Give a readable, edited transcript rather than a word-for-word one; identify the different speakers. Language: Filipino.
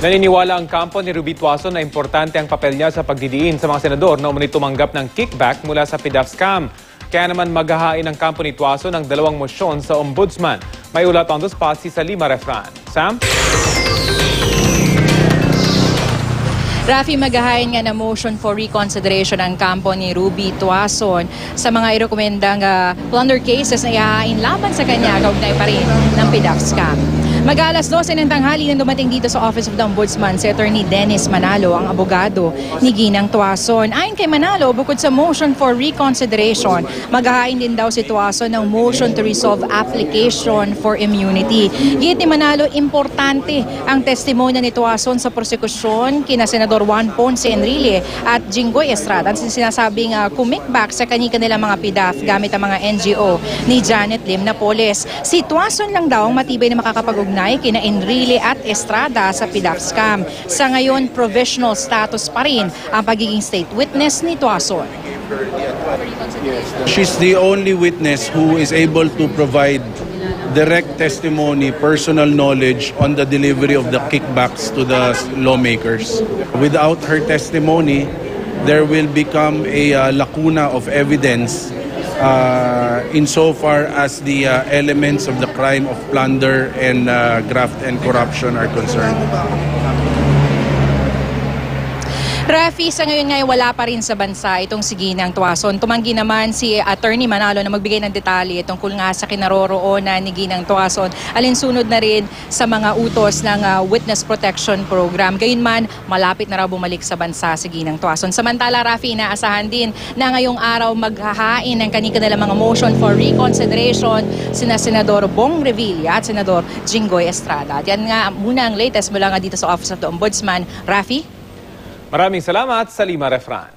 Speaker 1: Naniniwala ang kampo ni Ruby Tuason na importante ang papel niya sa pagdidiin sa mga senador na umano'y tumanggap ng kickback mula sa PDAF scam. Kaya naman maghahain ang kampo ni Tuason ng 2 mosyon sa ombudsman. May ulat on the spot si Salima Refran. Sam?
Speaker 2: Rafi, maghahain nga na motion for reconsideration ang kampo ni Ruby Tuason sa mga irekomendang plunder cases na ihahain laban sa kanya kaugnay pa rin ng PDAF scam. Mag-alas 12 ng tanghali nang dumating dito sa Office of the Ombudsman si Attorney Dennis Manalo, ang abogado ni Ginang Tuason. Ayon kay Manalo, bukod sa motion for reconsideration, maghahain din daw si Tuason ng motion to resolve application for immunity. Git ni Manalo, importante ang testimonya ni Tuason sa prosekusyon kina Senador Juan Ponce Enrile at Jinggoy Estrada. Sinasabing kumikback sa kanilang mga PDAF gamit ang mga NGO ni Janet Lim Napoles. Si Tuason lang daw ang matibay na makakapag-ugnay kina Enrile at Estrada sa PDAF scam. Sa ngayon, provisional status pa rin ang pagiging state witness ni Tuason.
Speaker 3: She's the only witness who is able to provide direct testimony, personal knowledge on the delivery of the kickbacks to the lawmakers. Without her testimony, there will become a lacuna of evidence insofar as the elements of the crime of plunder and graft and corruption are concerned.
Speaker 2: Rafi, sa ngayon nga wala pa rin sa bansa itong si Ginang Tuason. Tumanggi naman si Attorney Manalo na magbigay ng detalye tungkol nga sa kinaroroonan ni Ginang Tuason. Alinsunod na rin sa mga utos ng Witness Protection Program. Gayunman, malapit na raw bumalik sa bansa si Ginang Tuason. Samantala, Rafi, inaasahan din na ngayong araw maghahain ng kanilang mga motion for reconsideration sina Senador Bong Revilla at Senador Jinggoy Estrada. At yan nga muna ang latest mula nga dito sa Office of the Ombudsman. Rafi?
Speaker 1: Maraming salamat, Salima Refran.